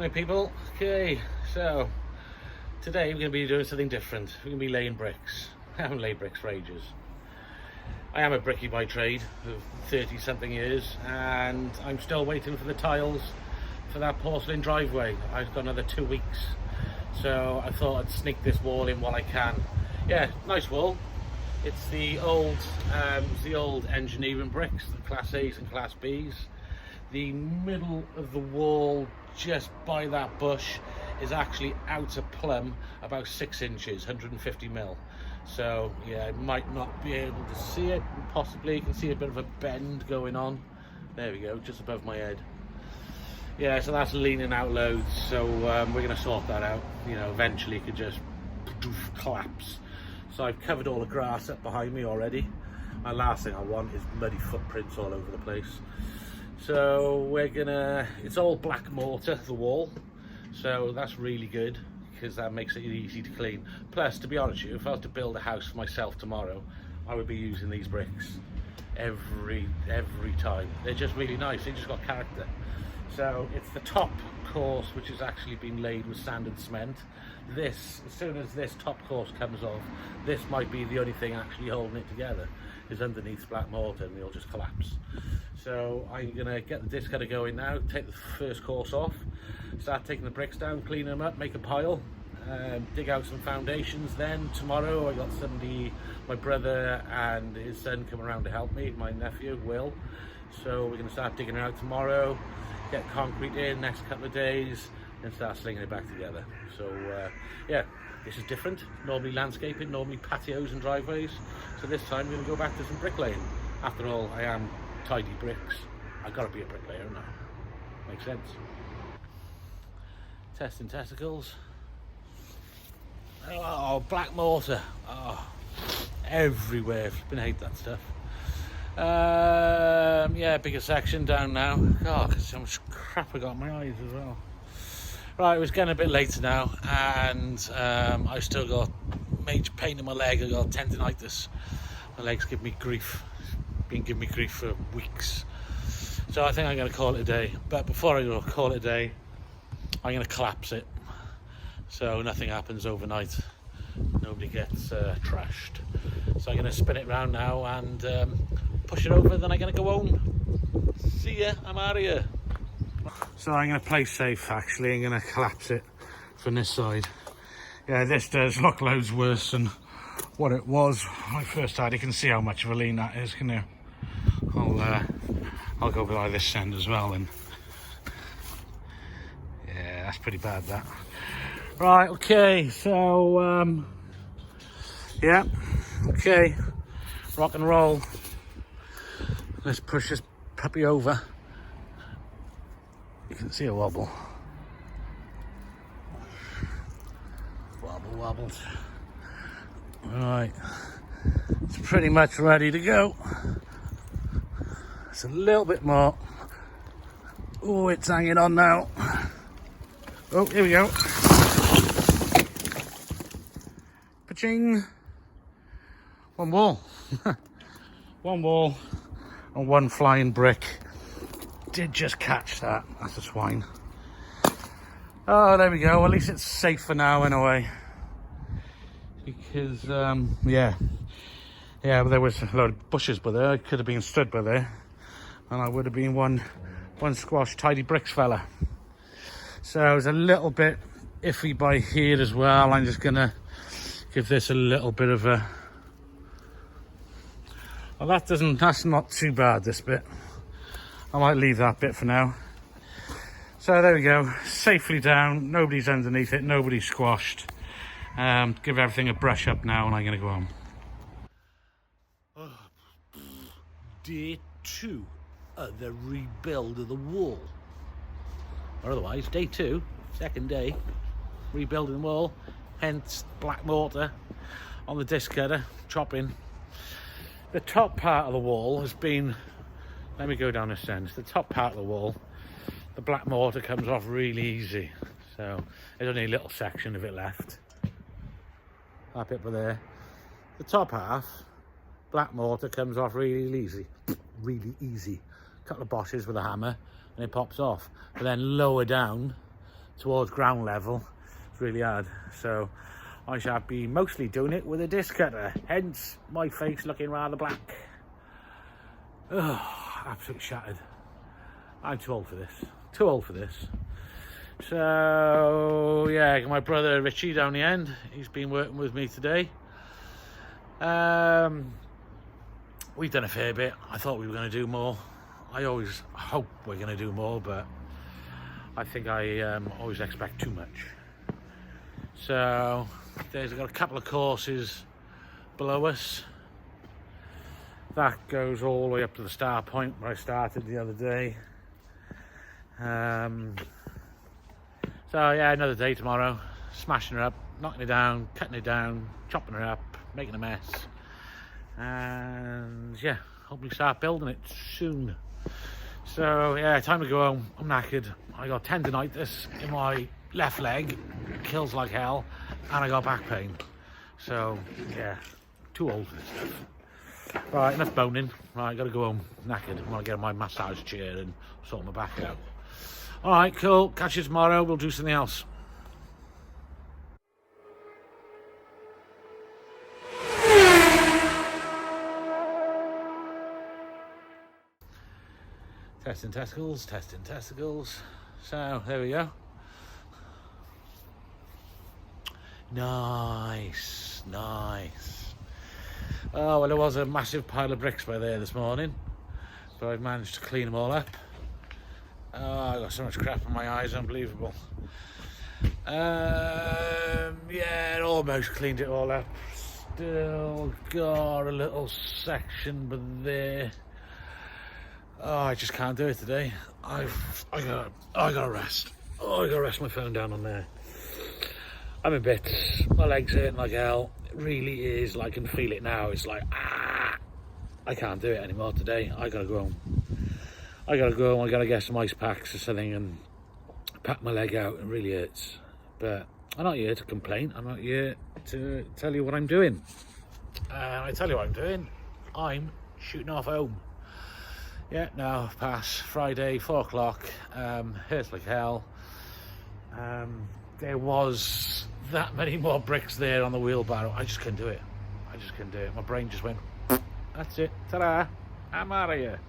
Hi people. Okay, so today we're going to be doing something different. We're going to be laying bricks. I haven't laid bricks for ages. I am a brickie by trade of 30 something years, and I'm still waiting for the tiles for that porcelain driveway. I've got another 2 weeks, so I thought I'd sneak this wall in while I can. Yeah, nice wall. It's the old engineering bricks, the Class A's and Class B's. The middle of the wall, just by that bush, is actually out of plumb about 6 inches, 150 mil. So yeah, I might not be able to see it. Possibly you can see a bit of a bend going on. There we go, just above my head. Yeah, so that's leaning out loads. So we're going to sort that out. You know, eventually it could just collapse. So I've covered all the grass up behind me already. My last thing I want is muddy footprints all over the place. So it's all black mortar, the wall. So that's really good because that makes it easy to clean. Plus, to be honest with you, if I was to build a house for myself tomorrow, I would be using these bricks every time. They're just really nice. They just got character. So it's the top course which has actually been laid with sand and cement. This, as soon as this top course comes off, this might be the only thing actually holding it together, is underneath black mortar, and it'll just collapse. So I'm gonna get the disc cutter going now, take the first course off, start taking the bricks down, clean them up, make a pile, dig out some foundations. Then tomorrow I got my brother and his son coming around to help me, my nephew Will. So we're gonna start digging it out tomorrow, get concrete in next couple of days, and start slinging it back together. So yeah, this is different. Normally landscaping, normally patios and driveways. So this time we're gonna go back to some bricklaying. After all, I am Tidybricks. I've got to be a bricklayer now. Makes sense. Testing testicles. Oh, black mortar. Oh, everywhere. Flipping hate that stuff. Yeah, bigger section down now. God, so much crap I got in my eyes as well. Right, it was getting a bit later now, and I still got major pain in my leg. I got tendinitis. My legs give me grief. Been giving me grief for weeks. So I think I'm going to call it a day. But before I call it a day, I'm going to collapse it. So nothing happens overnight. Nobody gets trashed. So I'm going to spin it around now and push it over. Then I'm going to go home. See ya, I'm out of here. So I'm going to play safe actually. I'm going to collapse it from this side. Yeah, this does look loads worse than what it was when I first started. You can see how much of a lean that is, can you? I'll go by this end as well, and yeah, that's pretty bad, that. Right, okay, so yeah, okay, rock and roll. Let's push this puppy over. You can see it wobble. Wobbles. Right, it's pretty much ready to go. It's a little bit more. Oh, it's hanging on now. Oh, here we go. Pa-ching. One wall. One wall and one flying brick. Did just catch that. That's a swine. Oh, there we go. At least it's safe for now anyway. Because, yeah, there was a load of bushes by there. I could have been stood by there, and I would have been one squash Tidybricks fella. So I was a little bit iffy by here as well. I'm just gonna give this a little bit of a. Well, that's not too bad, this bit. I might leave that bit for now. So there we go, safely down. Nobody's underneath it. Nobody's squashed. Give everything a brush up now, and I'm gonna go home. Day 2 of the rebuild of the wall. Or otherwise, day 2, second day, rebuilding the wall, hence black mortar on the disc cutter, chopping. The top part of the wall has been, let me go down this end. The top part of the wall, the black mortar comes off really easy. So there's only a little section of it left. That bit there. The top half, black mortar comes off really easy. Really easy. A couple of bosses with a hammer and it pops off. But then lower down, towards ground level. It's really hard, so I shall be mostly doing it with a disc cutter, hence my face looking rather black. Oh, absolutely shattered. I'm too old for this. Too old for this. So yeah, got my brother Richie down the end. He's been working with me today. We've done a fair bit. I thought we were going to do more. I always hope we're going to do more, but I think I always expect too much. So there's got a couple of courses below us. That goes all the way up to the start point where I started the other day. So yeah, another day tomorrow, smashing her up, knocking it down, cutting it down, chopping her up, making a mess, and yeah, hopefully start building it soon. So yeah, time to go home. I'm knackered. I got tendonitis in my left leg, kills like hell, and I got back pain. So yeah, too old for this stuff. Right, enough boning. Right, gotta go home, knackered. I want to get on my massage chair and sort my back out. All right, cool. Catch you tomorrow. We'll do something else. Testing testicles, testing testicles. So, there we go. Nice, nice. Oh, well, there was a massive pile of bricks by there this morning, but I've managed to clean them all up. Oh, I got so much crap in my eyes, unbelievable. Yeah, almost cleaned it all up. Still got a little section, but there. Oh, I just can't do it today. I gotta rest. Oh, I gotta rest my phone down on there. I'm in bits. My legs hurting like hell. It really is. I can feel it now. It's like I can't do it anymore today. I gotta go home. I gotta get some ice packs or something and pack my leg out. It really hurts. But I'm not here to complain. I'm not here to tell you what I'm doing. I tell you what I'm doing. I'm shooting off home. Yeah, now past Friday, 4 o'clock. Hurts like hell. There was that many more bricks there on the wheelbarrow. I just couldn't do it. My brain just went, that's it. Ta-da! I'm out of here.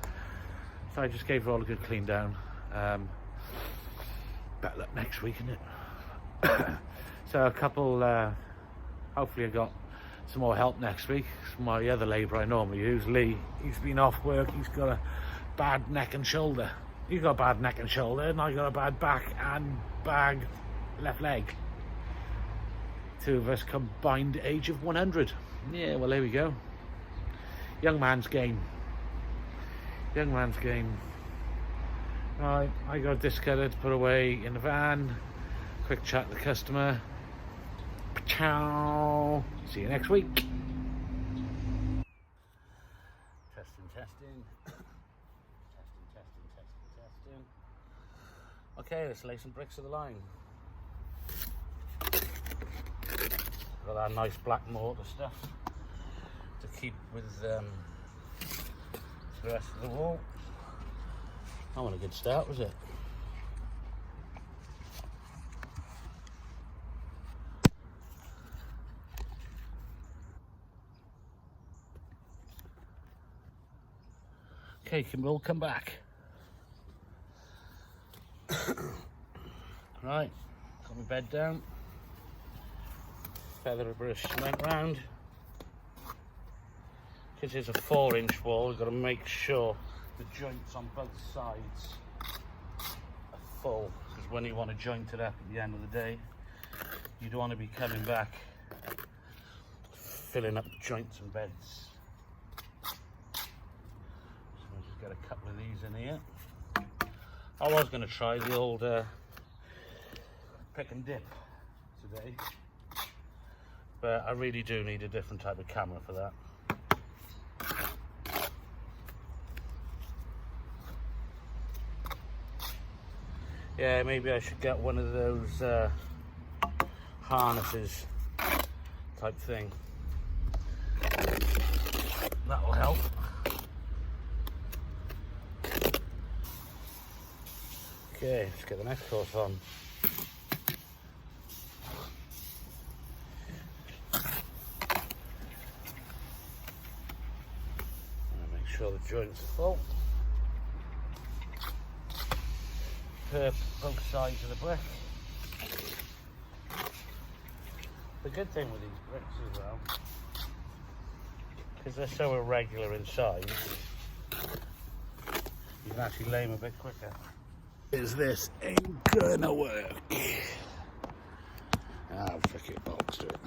So I just gave it all a good clean down. Better luck next week, isn't it? So a couple, hopefully I got some more help next week. My other labourer I normally use, Lee, he's been off work. He's got a bad neck and shoulder. He's got a bad neck and shoulder, and I got a bad back and bad left leg. Two of us combined age of 100. Yeah, well, there we go. Young man's game. Young man's game. Right, I got this cutter to put away in the van. Quick chat to the customer. Ciao. See you next week. Testing. Testing. Okay, let's lay some bricks to the line. Got that nice black mortar stuff to keep with the rest of the wall. That wasn't a good start, was it? Okay, can we all come back? Right, got my bed down. Feather a bit of cement round. Because it's a 4-inch wall, we've got to make sure the joints on both sides are full. Because when you want to joint it up at the end of the day, you don't want to be coming back filling up joints and beds. So I'll just get a couple of these in here. I was going to try the old pick and dip today, but I really do need a different type of camera for that. Yeah, maybe I should get one of those harnesses type thing. That will help. Okay, let's get the next course on. sure the joints are full. Perp both sides of the brick. The good thing with these bricks as well, because they're so irregular in size, you can actually lay them a bit quicker. Is this ain't gonna work? I'll flick it box to it.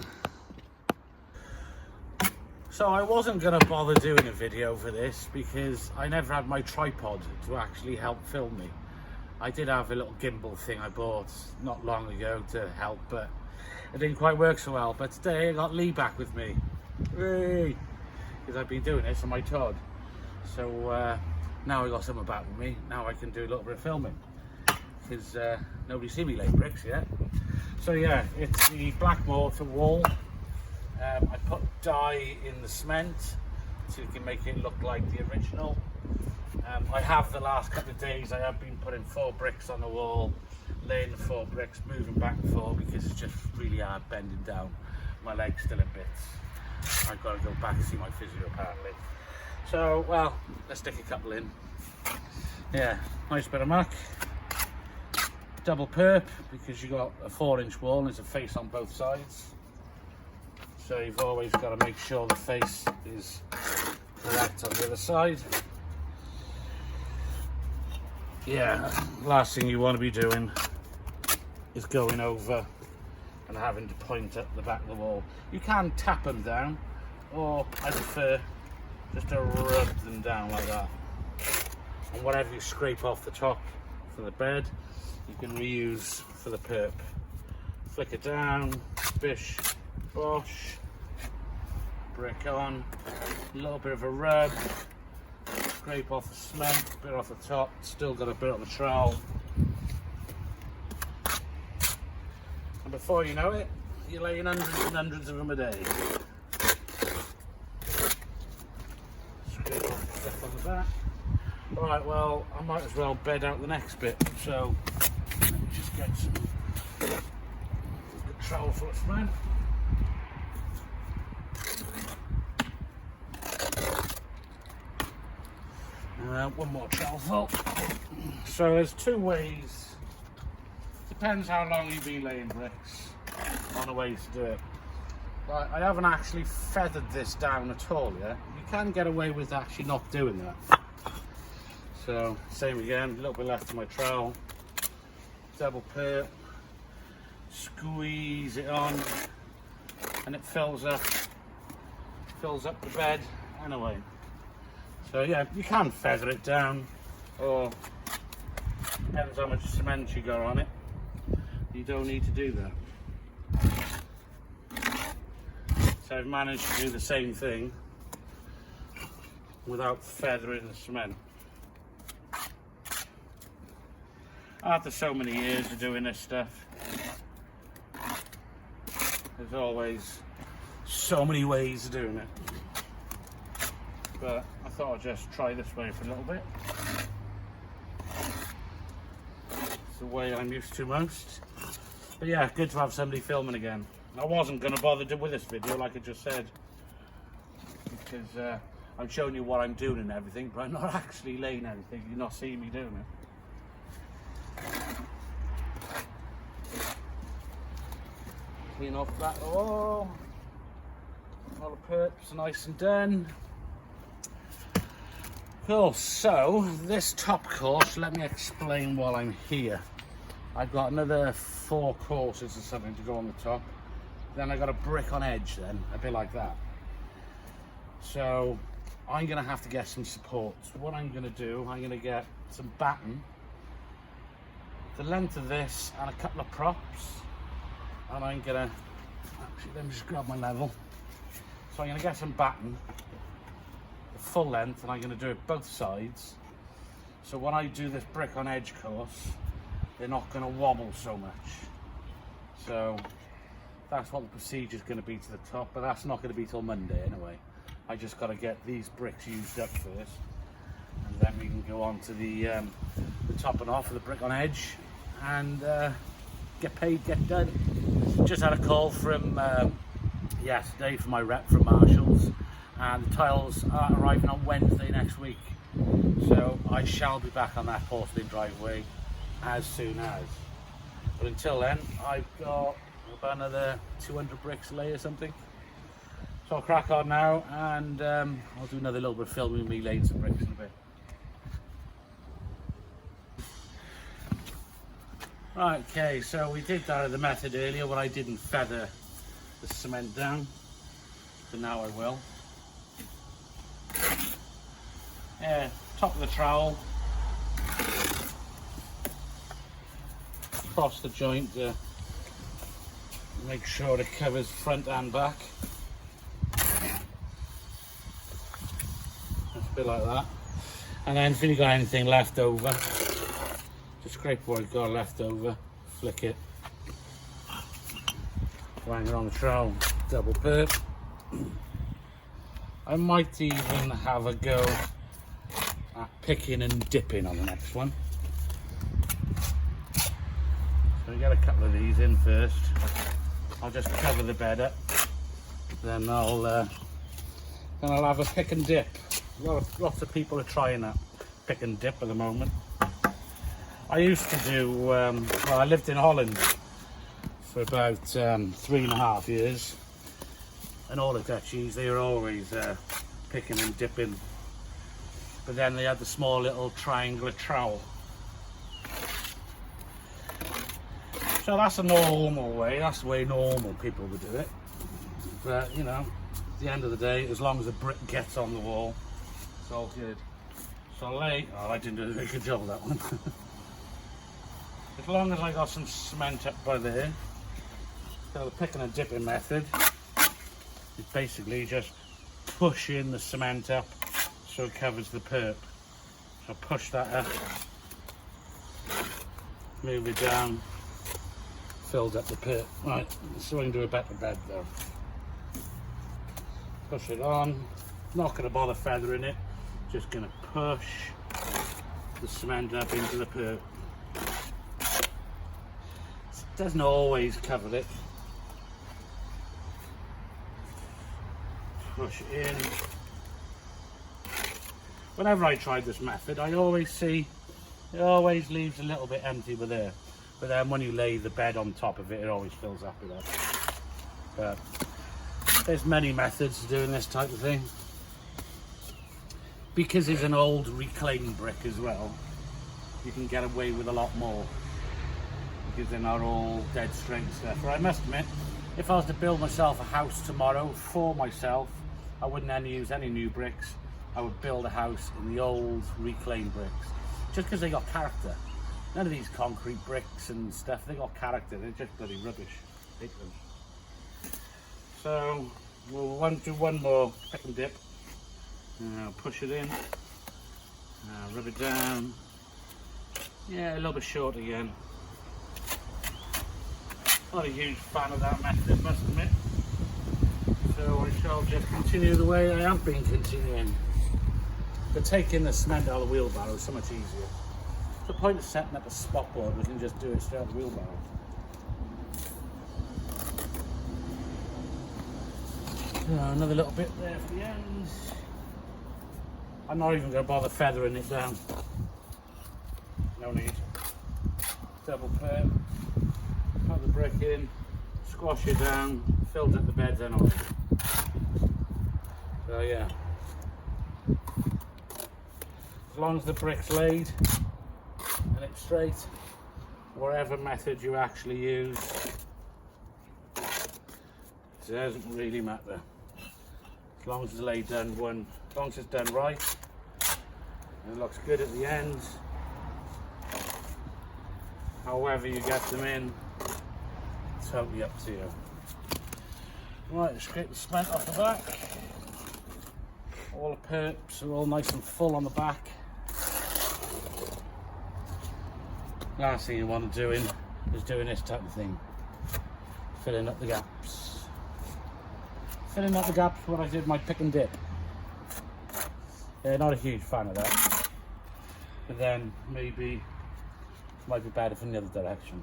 So I wasn't gonna bother doing a video for this because I never had my tripod to actually help film me. I did have a little gimbal thing I bought not long ago to help, but it didn't quite work so well. But today I got Lee back with me, because I've been doing this on my Todd. So now I got someone back with me. Now I can do a little bit of filming because nobody's seen me lay bricks yet. So yeah, it's the black mortar wall. I put dye in the cement so you can make it look like the original. I have the last couple of days, I have been putting 4 bricks on the wall, laying the 4 bricks, moving back and forth because it's just really hard bending down. My leg's still in bits. I've got to go back and see my physio apparently. So, well, let's stick a couple in. Yeah, nice bit of muck. Double perp because you've got a 4-inch wall and there's a face on both sides. So you've always got to make sure the face is correct on the other side. Yeah, last thing you want to be doing is going over and having to point at the back of the wall. You can tap them down, or I prefer just to rub them down like that. And whatever you scrape off the top for the bed, you can reuse for the perp. Flick it down, bish, bosh, brick on, a little bit of a rub. Scrape off the cement, bit off the top, still got a bit on the trowel. And before you know it, you're laying hundreds and hundreds of them a day. Scrape off the stuff on the back. Alright, well, I might as well bed out the next bit, so let me just get some good trowel full of cement. One more trowel full. So there's 2 ways, depends how long you've been laying bricks, on the ways to do it. But I haven't actually feathered this down at all yet. You can get away with actually not doing that. So same again, a little bit left of my trowel, double perp, squeeze it on, and it fills up the bed anyway. So yeah, you can feather it down, or depends how much cement you got on it. You don't need to do that. So I've managed to do the same thing without feathering the cement. After so many years of doing this stuff, there's always so many ways of doing it. But I thought I'd just try this way for a little bit. It's the way I'm used to most. But yeah, good to have somebody filming again. I wasn't going to bother with this video, like I just said, because I'm showing you what I'm doing and everything, but I'm not actually laying anything. You're not seeing me doing it. Clean off that wall. All the perps are nice and done. Cool, so this top course, let me explain while I'm here. I've got another 4 courses or something to go on the top. Then I got a brick on edge then, a bit like that. So I'm gonna have to get some support. So what I'm gonna do, I'm gonna get some batten, the length of this and a couple of props. And I'm gonna, actually let me just grab my level. So I'm gonna get some batten, full length, and I'm going to do it both sides, so when I do this brick on edge course they're not going to wobble so much. So that's what the procedure is going to be to the top, but that's not going to be till Monday anyway. I just got to get these bricks used up first, and then we can go on to the topping off of the brick on edge and get paid, get done. Just had a call from yesterday from my rep from Marshalls. and the tiles are arriving on Wednesday next week. So I shall be back on that porcelain driveway as soon as. But until then, I've got about another 200 bricks to lay or something. So I'll crack on now, and I'll do another little bit of filming me laying some bricks in a bit. Right, okay, so we did that the method earlier when I didn't feather the cement down, but now I will. Yeah, top of the trowel, across the joint to make sure it covers front and back. That's a bit like that. And then if you've got anything left over, just scrape what you've got left over, flick it, hang it on the trowel, double perp. I might even have a go at picking and dipping on the next one. So we get a couple of these in first. I'll just cover the bed up, then I'll have a pick and dip. Lots of people are trying that pick and dip at the moment. I used to do, well, I lived in Holland for about 3.5 years, and all the Dutchies, they were always picking and dipping, but then they had the small little triangular trowel. So that's a normal way, that's the way normal people would do it. But you know, at the end of the day, as long as the brick gets on the wall, it's all good. So I didn't do a very good job of that one. As long as I got some cement up by there, so the picking and dipping method is basically just pushing the cement up so it covers the perp. So push that up, move it down, fills up the perp. Right, so I can do a better bed though. Push it on, not going to bother feathering it, just going to push the cement up into the perp. Doesn't always cover it. Push it in. Whenever I tried this method, I always see it always leaves a little bit empty with there. But then when you lay the bed on top of it, it always fills up with that. But there's many methods of doing this type of thing. Because it's an old reclaimed brick as well, you can get away with a lot more. Because they're not all dead straight and stuff. But I must admit, if I was to build myself a house tomorrow for myself, I wouldn't use any new bricks. I would build a house in the old reclaimed bricks, just because they got character. None of these concrete bricks and stuff, they got character. They're just bloody rubbish. Hate them. So we'll do one more pick and dip. Push it in, rub it down. Yeah, a little bit short again. Not a huge fan of that method, must admit. So I shall just continue the way I have been continuing. But taking the cement out of the wheelbarrow is so much easier. What's the point of setting up a spot board? We can just do it straight out of the wheelbarrow. Another little bit there for the ends. I'm not even going to bother feathering it down. No need. Double perp. Put the brick in, squash it down, filled up the bed then on. So yeah. As long as the brick's laid and it's straight, whatever method you actually use, it doesn't really matter. As long as it's laid done as long as it's done right, and it looks good at the end. However you get them in, totally up to you. Right, scrape the cement off the back. All the perps are all nice and full on the back. Last thing you want to do is doing this type of thing. Filling up the gaps. Filling up the gaps when I did my pick and dip. Not a huge fan of that. But then maybe it might be better from the other direction.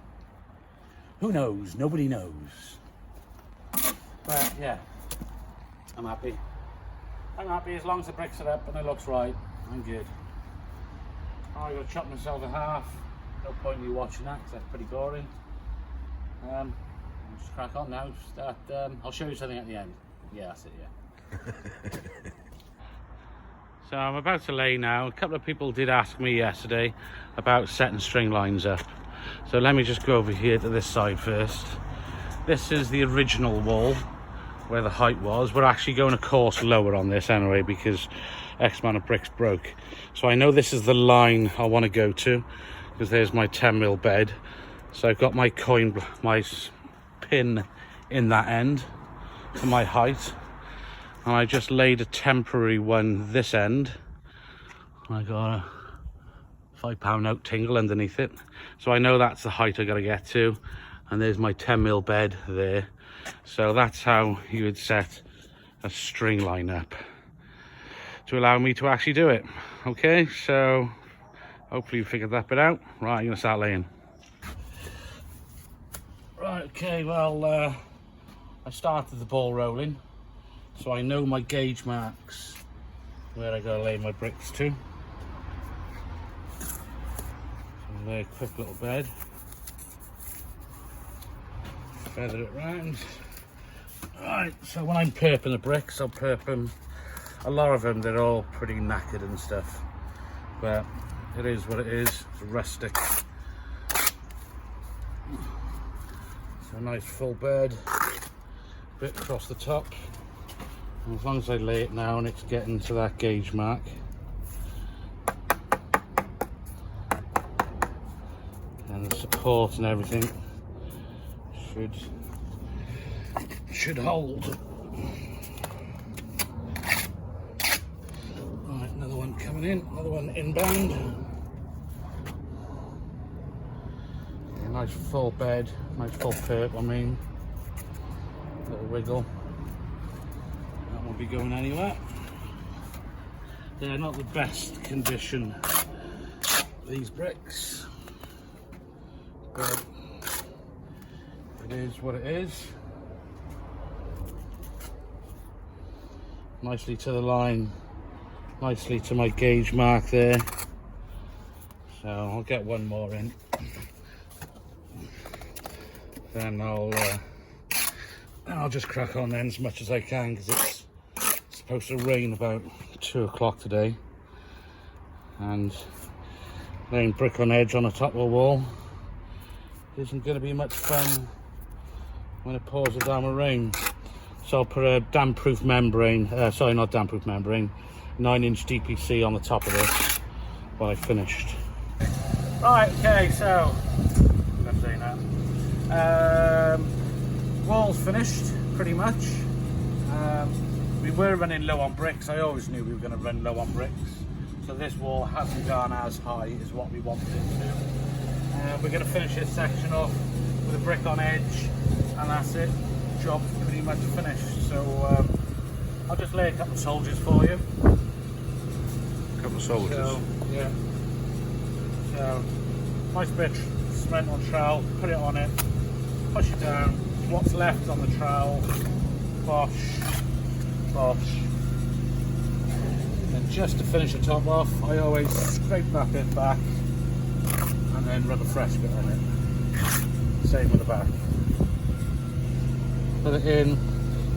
Who knows? Nobody knows. But yeah, I'm happy. I'm happy as long as the bricks are up and it looks right. I'm good. I've got to chop myself in half. No point in you watching that because that's pretty boring. I'll just crack on now. Start, I'll show you something at the end. Yeah, that's it, yeah. So I'm about to lay now. A couple of people did ask me yesterday about setting string lines up. So let me just go over here to this side first. This is the original wall where the height was. We're actually going a course lower on this anyway because X amount of bricks broke. So I know this is the line I want to go to because there's my 10mm bed. So I've got my pin in that end for my height. And I just laid a temporary one this end. I got a £5 note tingle underneath it. So I know that's the height I got to get to. And there's my 10mm bed there. So that's how you would set a string line up to allow me to actually do it. Okay, so hopefully you figured that bit out. Right, I'm gonna start laying. Right, okay, well, I started the ball rolling. So I know my gauge marks where I gotta lay my bricks to. So lay a quick little bed. Feather it round. Right, so when I'm perping the bricks, I'll perp them. A lot of them, they're all pretty knackered and stuff. But it is what it is. It's rustic. So a nice full bed. Bit across the top. And as long as I lay it now and it's getting to that gauge mark. And the support and everything should hold. Right, another one coming in, another one inbound. A nice full bed, nice full perp, I mean. Little wiggle. That won't be going anywhere. They're not the best condition, these bricks. But it is what it is. Nicely to the line, nicely to my gauge mark there. So I'll get one more in. Then I'll just crack on then as much as I can because it's supposed to rain about 2 o'clock today. And laying brick on edge on the top of a wall isn't going to be much fun when it pours it down with rain. So I'll put a damp-proof membrane, sorry, not damp-proof membrane, 9-inch DPC on the top of this while I finished. Right, okay, so, let's say that. Wall's finished, pretty much. We were running low on bricks. I always knew we were going to run low on bricks. So this wall hasn't gone as high as what we wanted it to. We're going to finish this section off with a brick on edge, and that's it. Job's pretty much finished. So I'll just lay a couple of soldiers for you. A couple of soldiers? So, yeah. So, nice bit of cement on trowel, put it on it, push it down. What's left on the trowel, bosh, bosh. And just to finish the top off, I always scrape that bit back and then rub a fresh bit on it. Same with the back. Put it in,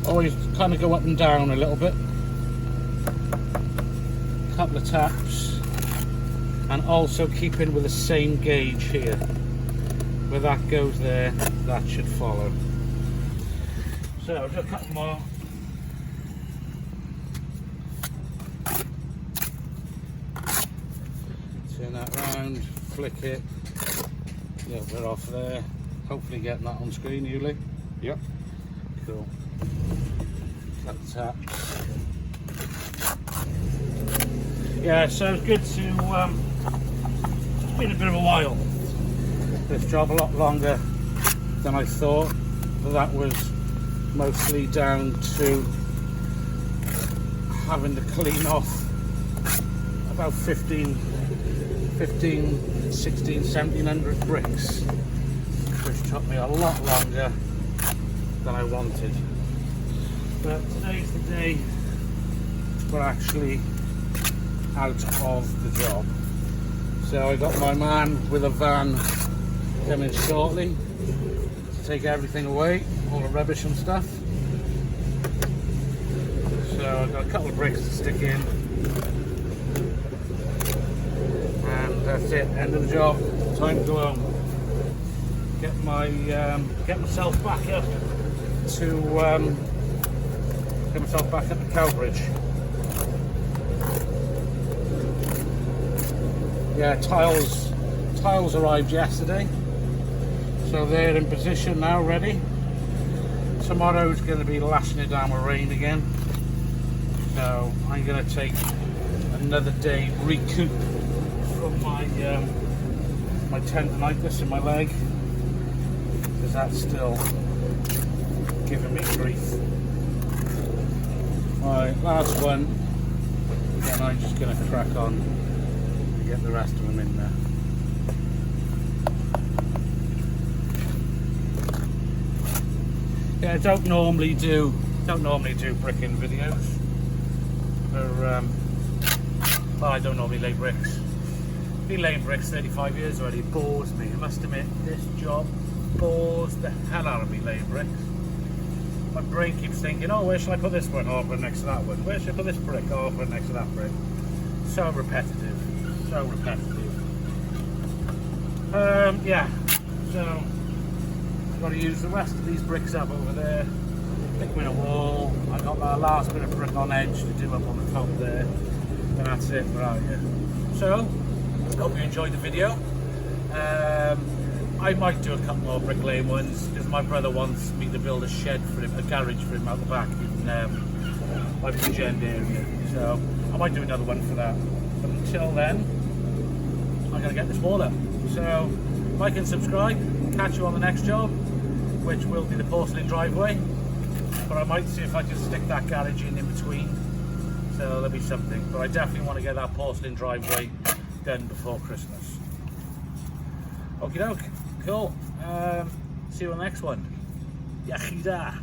always kind of go up and down a little bit. Couple of taps, and also keep in with the same gauge here. Where that goes there, that should follow. So just a couple more. Turn that round, flick it, a little bit off there. Hopefully getting that on screen, Yuli. Yep. Cool. Couple of taps. Yeah, so it's good to, it's been a bit of a while. This job a lot longer than I thought, but that was mostly down to having to clean off about 16, 1700 bricks, which took me a lot longer than I wanted. But today's the day but actually out of the job. So I got my man with a van coming shortly to take everything away, all the rubbish and stuff. So I've got a couple of bricks to stick in, and that's it, end of the job, time to go home. Get myself back up to Cowbridge. Yeah, tiles arrived yesterday, so they're in position now, ready. Tomorrow's going to be lashing it down with rain again, so I'm going to take another day recoup from my my tendonitis in my leg, because that's still giving me grief. Right, last one, then I'm just going to crack on and get the rest of them in there. Yeah, I don't normally do bricking videos, well, I don't normally lay bricks. Been laying bricks 35 years already. It bores me. I must admit, this job bores the hell out of me, laying bricks. My brain keeps thinking, oh, where should I put this one? Oh, I'll put it next to that one. Where should I put this brick? Oh, I'll put it next to that brick. So repetitive. So repetitive. Yeah. So I've got to use the rest of these bricks up over there. Stick them in a wall. I got that last bit of brick on edge to do up on the top there. And that's it, we're out here. So, hope you enjoyed the video. I might do a couple more bricklaying ones, because my brother wants me to build a shed for him, a garage for him out the back in my bridge end area. So, I might do another one for that. But until then, I'm going to get this wall up. So, like and subscribe. Catch you on the next job, which will be the porcelain driveway. But I might see if I can stick that garage in between. So there'll be something, but I definitely want to get that porcelain driveway done before Christmas. Okie doke, cool. See you on the next one. Yachida.